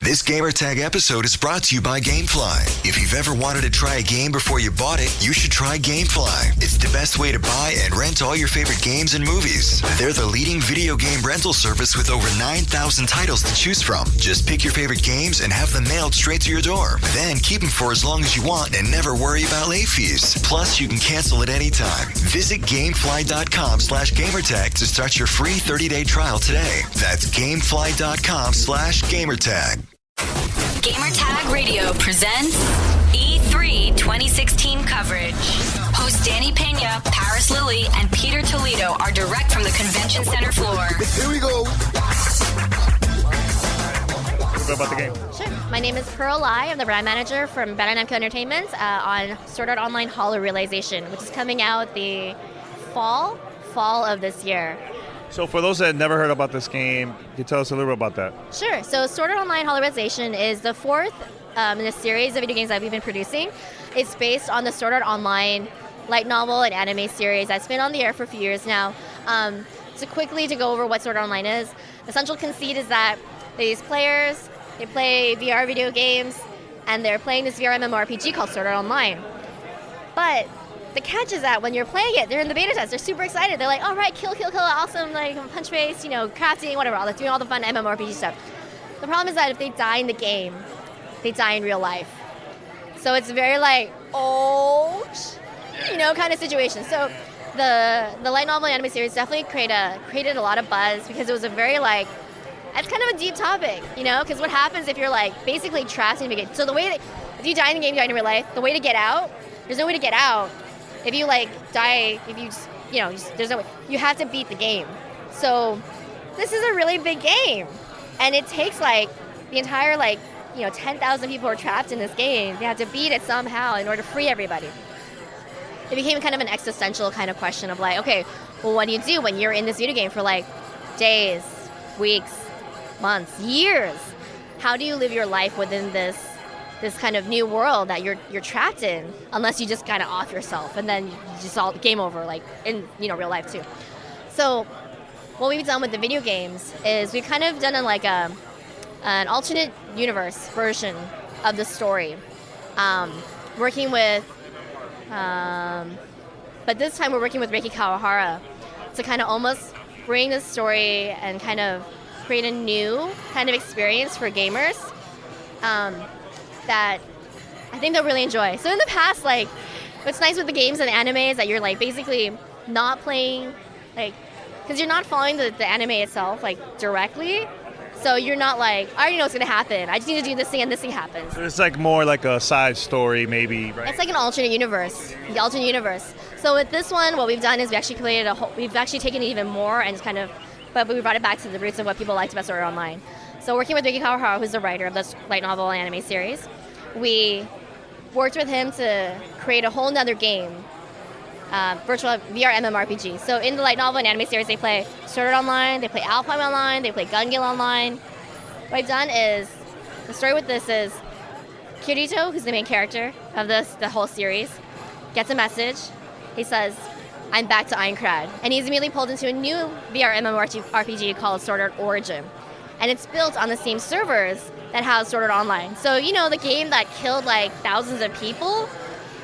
This Gamertag episode is brought to you by GameFly. If you've ever wanted to try a game before you bought it, you should try GameFly. It's the best way to buy and rent all your favorite games and movies. They're the leading video game rental service with over 9,000 titles to choose from. Just pick your favorite games and have them mailed straight to your door. Then keep them for as long as you want and never worry about late fees. Plus, you can cancel at any time. Visit gamefly.com/gamertag to start your free 30-day trial today. That's gamefly.com/gamertag. Gamertag Radio presents E3 2016 coverage. Hosts Danny Pena, Paris Lilly, and Peter Toledo are direct from the convention center floor. Here we go. About the game. Sure. My name is Pearl Lai. I'm the brand manager from BANDAI NAMCO Entertainment on Sword Art Online Hollow Realization, which is coming out the fall of this year. So for those that never heard about this game, can you tell us a little bit about that? Sure. So Sword Art Online Hollow Realization is the fourth in a series of video games that we've been producing. It's based on the Sword Art Online light novel and anime series that's been on the air for a few years now. So quickly to go over what Sword Art Online is, the central conceit is that these players, they play VR video games, and they're playing this VR MMORPG called Sword Art Online. But the catch is that when you're playing it, they're in the beta test, they're super excited. They're like, all right, kill, awesome, like punch face, crafting, whatever, like doing all the fun MMORPG stuff. The problem is that if they die in the game, they die in real life. So it's very like, kind of situation. So the light novel and anime series definitely created a lot of buzz because it was a very it's kind of a deep topic, because what happens if you're basically trapped in the game. So the way that, if you die in the game, you die in real life, the way to get out, there's no way to get out. If you die, if you there's no way. You have to beat the game. So this is a really big game. And it takes the entire 10,000 people are trapped in this game. They have to beat it somehow in order to free everybody. It became kind of an existential kind of question of okay, well, what do you do when you're in this video game for days, weeks, months, years? How do you live your life within this kind of new world that you're trapped in, unless you just kind of off yourself and then you just all game over in real life too. So what we've done with the video games is we've kind of done an alternate universe version of the story, working with but this time we're working with Reiki Kawahara to kind of almost bring the story and kind of create a new kind of experience for gamers that I think they'll really enjoy. So in the past, what's nice with the games and the anime is that you're basically not playing, because you're not following the anime itself directly. So you're not I already know what's gonna happen. I just need to do this thing and this thing happens. So it's more like a side story, maybe, right? It's like an alternate universe. The alternate universe. So with this one, what we've done is we actually created we've actually taken it even more and but we brought it back to the roots of what people liked about Sword Art Online. So working with Reiki Kawahara, who's the writer of this light novel and anime series, we worked with him to create a whole nother game, virtual VR MMORPG. So in the light novel and anime series, they play Sword Art Online, they play Alpine Online, they play Gun Gale Online. What I've done is, the story with this is, Kirito, who's the main character of the whole series, gets a message. He says, I'm back to Aincrad. And he's immediately pulled into a new VR MMORPG called Sword Art Origin. And it's built on the same servers that house Sword Art Online. So, the game that killed thousands of people,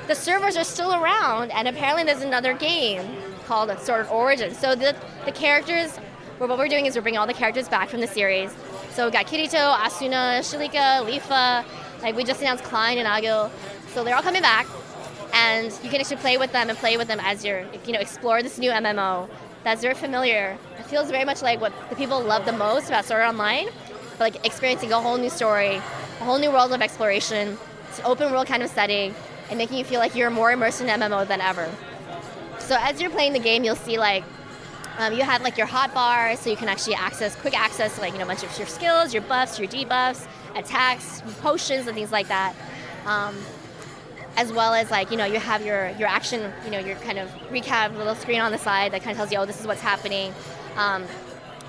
the servers are still around, and apparently there's another game called Sword Art Origin. So the characters, what we're doing is we're bringing all the characters back from the series. So we got Kirito, Asuna, Shilika, Lifa, we just announced Klein and Agil. So they're all coming back, and you can actually play with them as you're, explore this new MMO that's very familiar. It feels very much like what the people love the most about Sword Art Online, but experiencing a whole new story, a whole new world of exploration. It's an open world kind of setting, and making you feel like you're more immersed in MMO than ever. So as you're playing the game, you'll see you have your hotbar, so you can actually quick access to a bunch of your skills, your buffs, your debuffs, attacks, potions, and things like that. As well as you have your action, your kind of recap little screen on the side that kind of tells you, oh, this is what's happening. You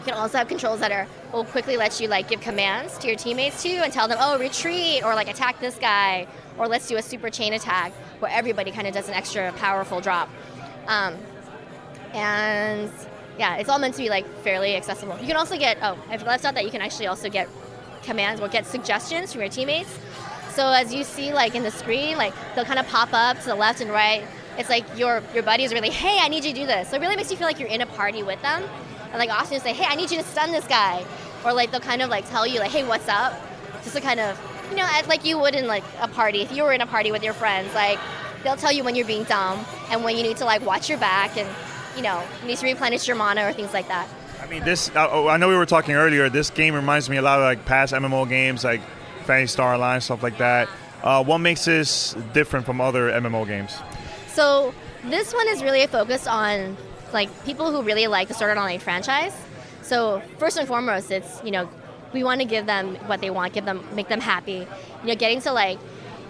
can also have controls that will quickly let you give commands to your teammates too and tell them, oh, retreat, or attack this guy, or let's do a super chain attack where everybody kind of does an extra powerful drop. And yeah, it's all meant to be fairly accessible. You can also get, I left out that you can actually also get commands or get suggestions from your teammates. So as you see like in the screen, like they'll kind of pop up to the left and right. It's like your buddies are really, hey, I need you to do this. So it really makes you feel like you're in a party with them. And like Austin will say, hey, I need you to stun this guy. Or like they'll kind of like tell you like, hey, what's up? Just to kind of, like you would in like a party. If you were in a party with your friends, like they'll tell you when you're being dumb and when you need to like watch your back and, you need to replenish your mana or things like that. I mean, I know we were talking earlier, this game reminds me a lot of like past MMO games, like Phantasy Star Alliance, stuff like that. What makes this different from other MMO games? So this one is really focused on like people who really like the Sword Art Online franchise. So first and foremost, it's, we want to give them what they want, make them happy. Getting to like,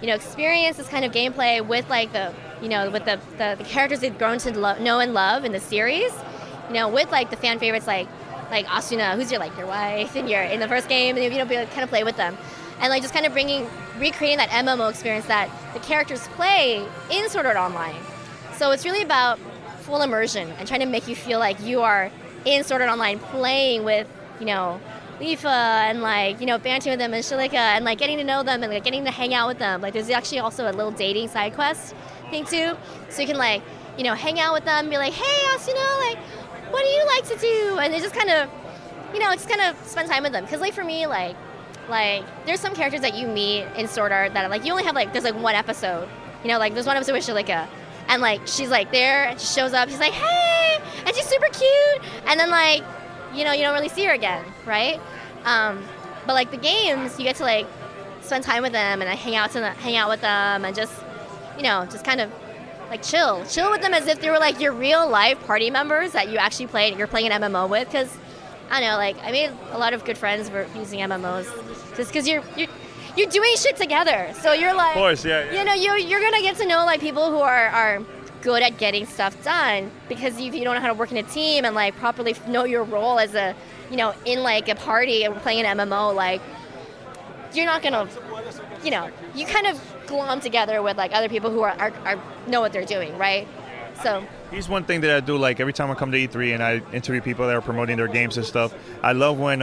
experience this kind of gameplay with like with the characters they've grown to know and love in the series. With like the fan favorites like Asuna, who's your wife in the first game, and be able to kind of play with them. And like just kind of recreating that MMO experience that the characters play in Sword Art Online. So it's really about full immersion and trying to make you feel like you are in Sword Art Online playing with, Lifa and like, banting with them and Shalika and like getting to know them and like getting to hang out with them. Like there's actually also a little dating side quest thing too. So you can like, hang out with them and be like, hey, Asuna, like, what do you like to do? And they just kind of, just kind of spend time with them. Because like for me, like there's some characters that you meet in Sword Art that like you only have like there's like one episode, like there's one episode with Shalika, and like she's like there and she shows up, she's like hey, and she's super cute, and then like you don't really see her again, right? But like the games, you get to like spend time with them and like, hang out with them and just just kind of like chill with them as if they were like your real life party members that you actually you're playing an MMO with. Because I don't know, like I made a lot of good friends for using MMOs just because you're doing shit together. So you're like, of course, yeah. You're gonna get to know like people who are good at getting stuff done, because if you don't know how to work in a team and like properly know your role as a in like a party and playing an MMO, like you're not gonna you kind of glom together with like other people who are know what they're doing, right? So here's one thing that I do, like every time I come to E3 and I interview people that are promoting their games and stuff, I love when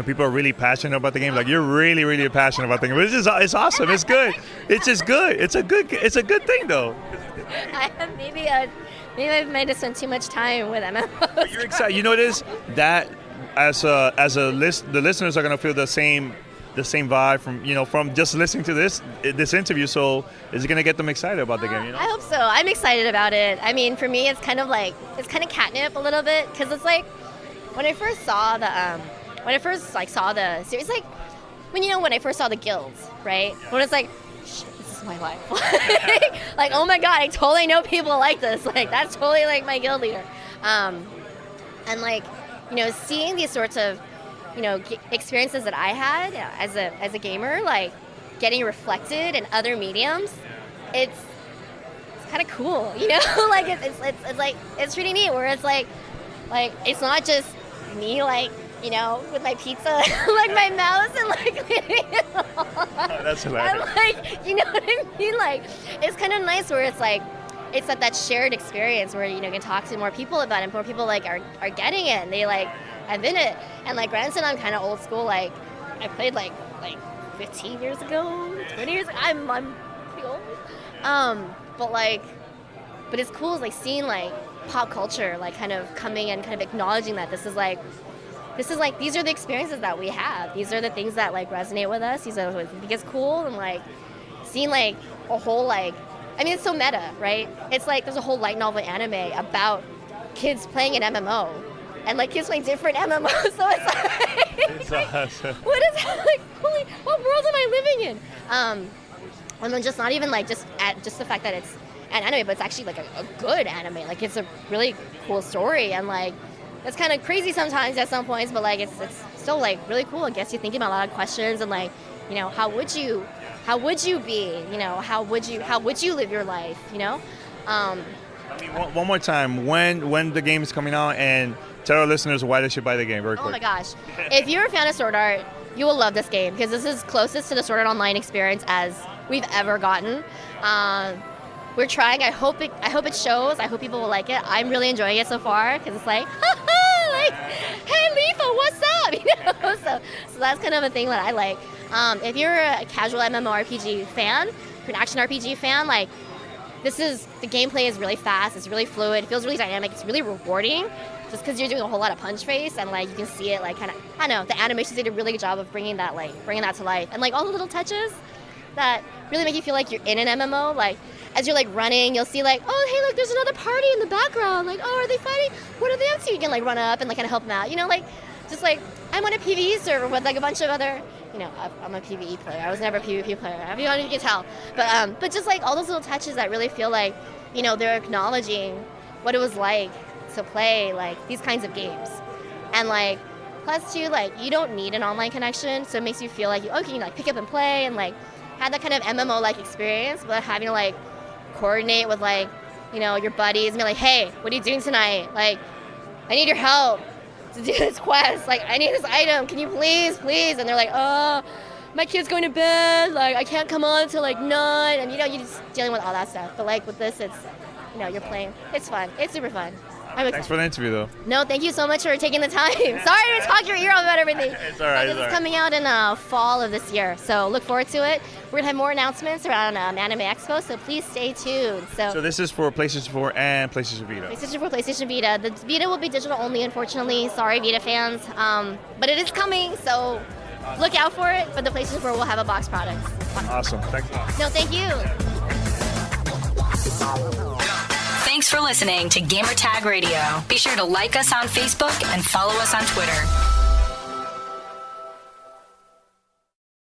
people are really passionate about the game. Like you're really, really passionate about the game. It's awesome. It's good. It's just good. It's a good thing though. Maybe I might have spent too much time with MMOs. You're excited. You know what it is? That the listeners are gonna feel the same vibe from just listening to this interview. So is it gonna get them excited about the game? I hope so. I'm excited about it. I mean, for me, it's kind of catnip a little bit, because it's like when I first saw the series, like when I first saw the guilds, right? Yeah. When it's like, this is my life. Like, oh my god, I totally know people like this. Like that's totally like my guild leader. And like seeing these sorts of experiences that I had as a gamer, like getting reflected in other mediums, it's kind of cool, like it's like it's pretty neat where it's like it's not just me like with my pizza like my mouse and like that's hilarious. and like what I mean, like it's kind of nice where it's like it's that shared experience where you can talk to more people about it, more people like are getting it and they like have in it. And like granted, I'm kind of old school, like I played like 15 years ago, 20 years ago. I'm pretty old. But it's cool like seeing like pop culture like kind of coming and kind of acknowledging that this is like these are the experiences that we have. These are the things that like resonate with us. These are what we think is cool, and like seeing like a whole like I mean it's so meta, right? It's like there's a whole light novel anime about kids playing an MMO. And like kids playing different MMOs, so it's like, awesome. What is that? Like, holy, what world am I living in? And then just not even like just the fact that it's an anime, but it's actually like a good anime. Like it's a really cool story, and like it's kind of crazy sometimes at some points, but like it's still like really cool. It gets you thinking about a lot of questions and like how would you be? How would you live your life? I mean, one more time, when the game is coming out, and tell our listeners why they should buy the game very quick. Oh my gosh. If you're a fan of Sword Art, you will love this game, because this is closest to the Sword Art Online experience as we've ever gotten. We're trying. I hope it shows. I hope people will like it. I'm really enjoying it so far, because it's like, like, hey, Leafa, what's up? You know, so that's kind of a thing that I like. If you're a casual MMORPG fan, if you're an action RPG fan, like, the gameplay is really fast, it's really fluid, it feels really dynamic, it's really rewarding, just because you're doing a whole lot of punch face, and like you can see it, like, kind of, I don't know, the animations did a really good job of bringing that to life, and like all the little touches that really make you feel like you're in an MMO. Like, as you're like running, you'll see like, oh, hey, look, there's another party in the background. Like, oh, are they fighting? What are they up to? You can like run up and like kind of help them out. You know, like, just like, I'm on a PvE server with like a bunch of other, you know, I'm a PvE player. I was never a PvP player. I mean, you can tell. But just like all those little touches that really feel like, you know, they're acknowledging what it was like to play like these kinds of games. And like, plus too, like, you don't need an online connection, so it makes you feel like, okay, you can like pick up and play and like have that kind of MMO-like experience without having to like coordinate with like, you know, your buddies and be like, hey, what are you doing tonight? Like, I need your help to do this quest. Like, I need this item. Can you please? And they're like, oh, my kid's going to bed. Like, I can't come on until like 9. And you know, you're just dealing with all that stuff. But like with this, it's, you know, you're playing. It's fun. It's super fun. Thanks for the interview, though. No, thank you so much for taking the time. Sorry to talk your ear off about everything. It's all right. It's coming out in fall of this year, so look forward to it. We're going to have more announcements around Anime Expo, so please stay tuned. So this is for PlayStation 4 and PlayStation Vita? PlayStation 4, PlayStation Vita. The Vita will be digital only, unfortunately. Sorry, Vita fans. But it is coming, so look out for it. But the PlayStation 4 will have a box product. Awesome. Thanks a lot. No, thank you. Thanks for listening to Gamertag Radio. Be sure to like us on Facebook and follow us on Twitter.